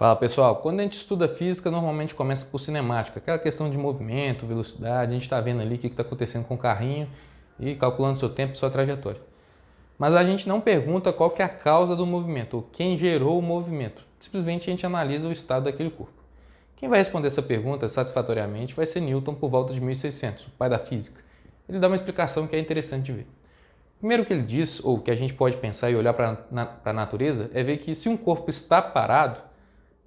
Fala pessoal, quando a gente estuda física, normalmente começa por cinemática, aquela questão de movimento, velocidade, a gente está vendo ali o que está acontecendo com o carrinho e calculando seu tempo e sua trajetória. Mas a gente não pergunta qual que é a causa do movimento, ou quem gerou o movimento. Simplesmente a gente analisa o estado daquele corpo. Quem vai responder essa pergunta satisfatoriamente vai ser Newton por volta de 1600, o pai da física. Ele dá uma explicação que é interessante de ver. Primeiro que ele diz, ou que a gente pode pensar e olhar para a natureza, é ver que se um corpo está parado,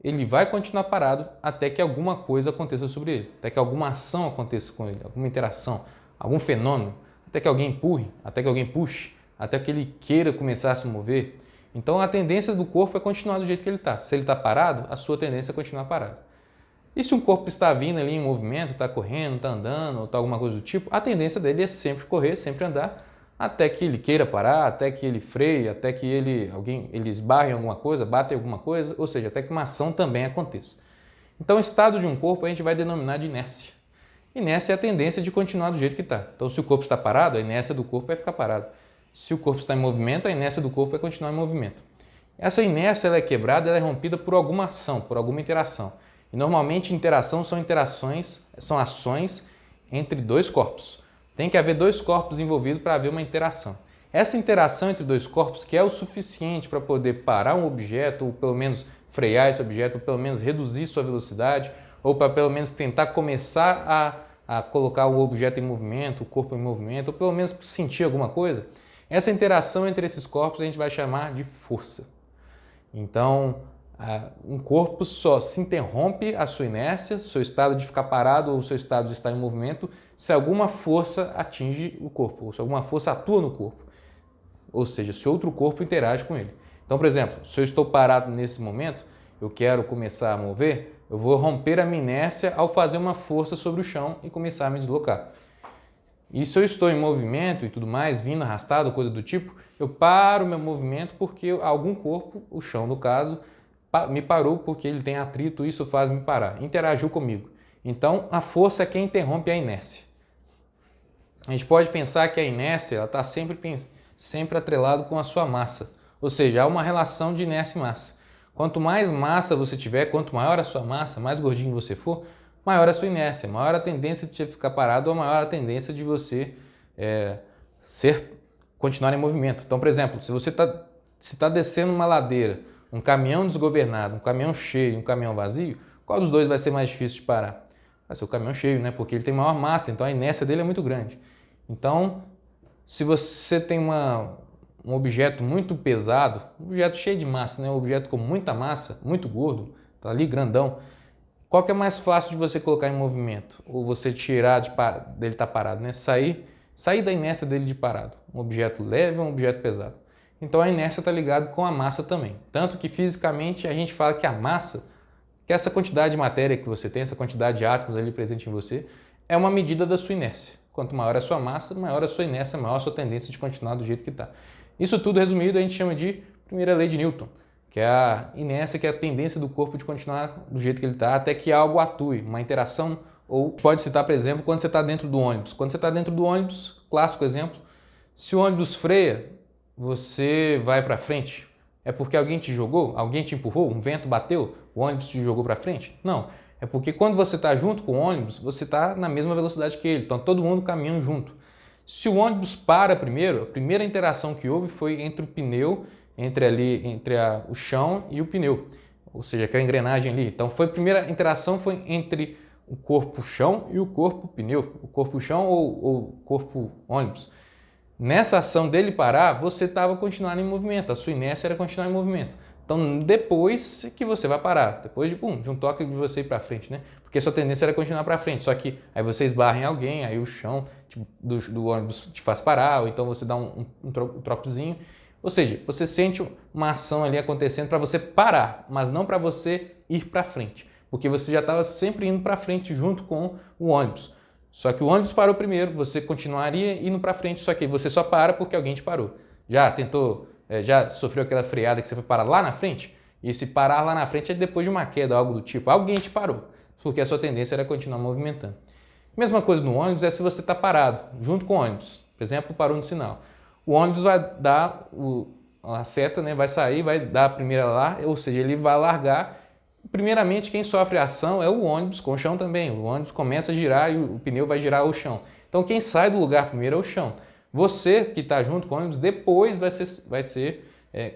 ele vai continuar parado até que alguma coisa aconteça sobre ele, até que alguma ação aconteça com ele, alguma interação, algum fenômeno, até que alguém empurre, até que alguém puxe, até que ele queira começar a se mover. Então a tendência do corpo é continuar do jeito que ele está. Se ele está parado, a sua tendência é continuar parado. E se um corpo está vindo ali em movimento, está correndo, está andando, ou está alguma coisa do tipo, a tendência dele é sempre correr, sempre andar, até que ele queira parar, até que ele freie, até que ele esbarre em alguma coisa, bata em alguma coisa, ou seja, até que uma ação também aconteça. Então o estado de um corpo a gente vai denominar de inércia. Inércia é a tendência de continuar do jeito que está. Então se o corpo está parado, a inércia do corpo vai ficar parado. Se o corpo está em movimento, a inércia do corpo vai continuar em movimento. Essa inércia ela é quebrada, ela é rompida por alguma ação, por alguma interação. E normalmente interação são ações entre dois corpos. Tem que haver dois corpos envolvidos para haver uma interação. Essa interação entre dois corpos que é o suficiente para poder parar um objeto, ou pelo menos frear esse objeto, ou pelo menos reduzir sua velocidade, ou para pelo menos tentar começar a colocar o objeto em movimento, o corpo em movimento, ou pelo menos sentir alguma coisa. Essa interação entre esses corpos a gente vai chamar de força. Então, um corpo só se interrompe a sua inércia, seu estado de ficar parado ou seu estado de estar em movimento, se alguma força atinge o corpo, ou se alguma força atua no corpo, ou seja, se outro corpo interage com ele. Então, por exemplo, se eu estou parado nesse momento, eu quero começar a mover, eu vou romper a minha inércia ao fazer uma força sobre o chão e começar a me deslocar. E se eu estou em movimento e tudo mais, vindo arrastado, coisa do tipo, eu paro o meu movimento porque algum corpo, o chão no caso, me parou porque ele tem atrito, isso faz me parar, interagiu comigo. Então, a força é quem interrompe a inércia. A gente pode pensar que a inércia está sempre atrelado com a sua massa, ou seja, há uma relação de inércia e massa. Quanto mais massa você tiver, quanto maior a sua massa, mais gordinho você for, maior a sua inércia, maior a tendência de você ficar parado ou maior a tendência de você continuar em movimento. Então, por exemplo, se você está descendo uma ladeira, um caminhão desgovernado, um caminhão cheio, um caminhão vazio, qual dos dois vai ser mais difícil de parar? Vai ser o caminhão cheio, né? Porque ele tem maior massa, então a inércia dele é muito grande. Então, se você tem um objeto muito pesado, um objeto cheio de massa, né? Um objeto com muita massa, muito gordo, tá ali grandão, qual que é mais fácil de você colocar em movimento? Ou você tirar dele estar parado, né? Sair da inércia dele de parado. Um objeto leve ou um objeto pesado. Então a inércia está ligada com a massa também. Tanto que fisicamente a gente fala que a massa, que é essa quantidade de matéria que você tem, essa quantidade de átomos ali presente em você, é uma medida da sua inércia. Quanto maior a sua massa, maior a sua inércia, maior a sua tendência de continuar do jeito que está. Isso tudo resumido a gente chama de primeira lei de Newton, que é a inércia, que é a tendência do corpo de continuar do jeito que ele está, até que algo atue, uma interação, ou pode citar, por exemplo, quando você está dentro do ônibus. Quando você está dentro do ônibus, clássico exemplo, se o ônibus freia, você vai para frente. É porque alguém te jogou? Alguém te empurrou? Um vento bateu? O ônibus te jogou para frente? Não. É porque quando você está junto com o ônibus, você está na mesma velocidade que ele. Então todo mundo caminhando junto. Se o ônibus para primeiro, a primeira interação que houve foi entre o pneu, o chão e o pneu. Ou seja, aquela engrenagem ali. Então a primeira interação foi entre o corpo chão e o corpo pneu. O corpo chão ou o corpo ônibus. Nessa ação dele parar, você estava continuando em movimento, a sua inércia era continuar em movimento. Então, depois que você vai parar, depois de um toque de você ir para frente, né? Porque a sua tendência era continuar para frente, só que aí você esbarra em alguém, aí o chão do ônibus te faz parar, ou então você dá um tropezinho. Ou seja, você sente uma ação ali acontecendo para você parar, mas não para você ir para frente, porque você já estava sempre indo para frente junto com o ônibus. Só que o ônibus parou primeiro, você continuaria indo para frente, só que você só para porque alguém te parou. Já sofreu aquela freada que você foi parar lá na frente? E esse parar lá na frente é depois de uma queda, algo do tipo. Alguém te parou, porque a sua tendência era continuar movimentando. Mesma coisa no ônibus é se você está parado, junto com o ônibus. Por exemplo, parou no sinal. O ônibus vai dar a seta, né, vai sair, vai dar a primeira lá, ou seja, ele vai largar Primeiramente, quem sofre a ação é o ônibus com o chão também. O ônibus começa a girar e o pneu vai girar o chão. Então, quem sai do lugar primeiro é o chão. Você que está junto com o ônibus, depois vai ser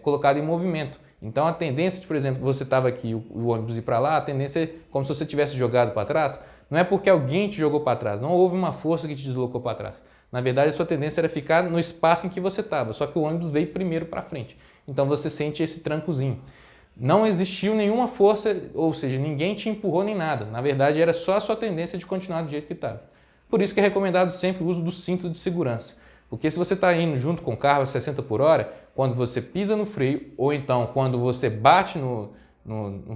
colocado em movimento. Então, a tendência, por exemplo, você estava aqui e o ônibus ir para lá, a tendência é como se você tivesse jogado para trás. Não é porque alguém te jogou para trás, não houve uma força que te deslocou para trás. Na verdade, a sua tendência era ficar no espaço em que você estava, só que o ônibus veio primeiro para frente. Então, você sente esse trancozinho. Não existiu nenhuma força, ou seja, ninguém te empurrou nem nada. Na verdade, era só a sua tendência de continuar do jeito que estava. Por isso que é recomendado sempre o uso do cinto de segurança. Porque se você está indo junto com o carro a 60 por hora, quando você pisa no freio, ou então quando você bate no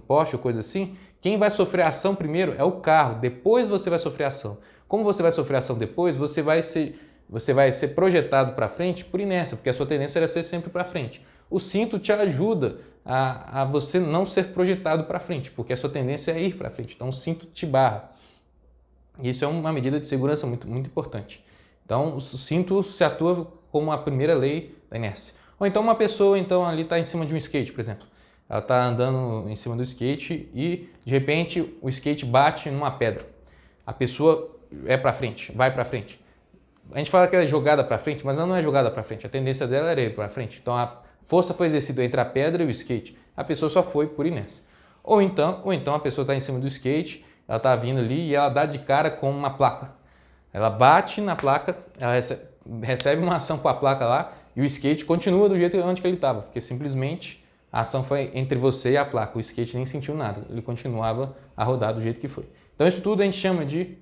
poste ou coisa assim, quem vai sofrer ação primeiro é o carro, depois você vai sofrer ação. Como você vai sofrer ação depois, você vai ser projetado para frente por inércia, porque a sua tendência era ser sempre para frente. O cinto te ajuda a você não ser projetado para frente, porque a sua tendência é ir para frente. Então o cinto te barra. Isso é uma medida de segurança muito, muito importante. Então o cinto se atua como a primeira lei da inércia. Ou então uma pessoa ali está em cima de um skate, por exemplo. Ela está andando em cima do skate e de repente o skate bate numa pedra. A pessoa é para frente, vai para frente. A gente fala que ela é jogada para frente, mas ela não é jogada para frente. A tendência dela era ir para frente. Então a força foi exercida entre a pedra e o skate. A pessoa só foi por inércia. Ou então a pessoa está em cima do skate, ela está vindo ali e ela dá de cara com uma placa. Ela bate na placa, ela recebe uma ação com a placa lá e o skate continua do jeito onde que ele estava, porque simplesmente a ação foi entre você e a placa. O skate nem sentiu nada, ele continuava a rodar do jeito que foi. Então isso tudo a gente chama de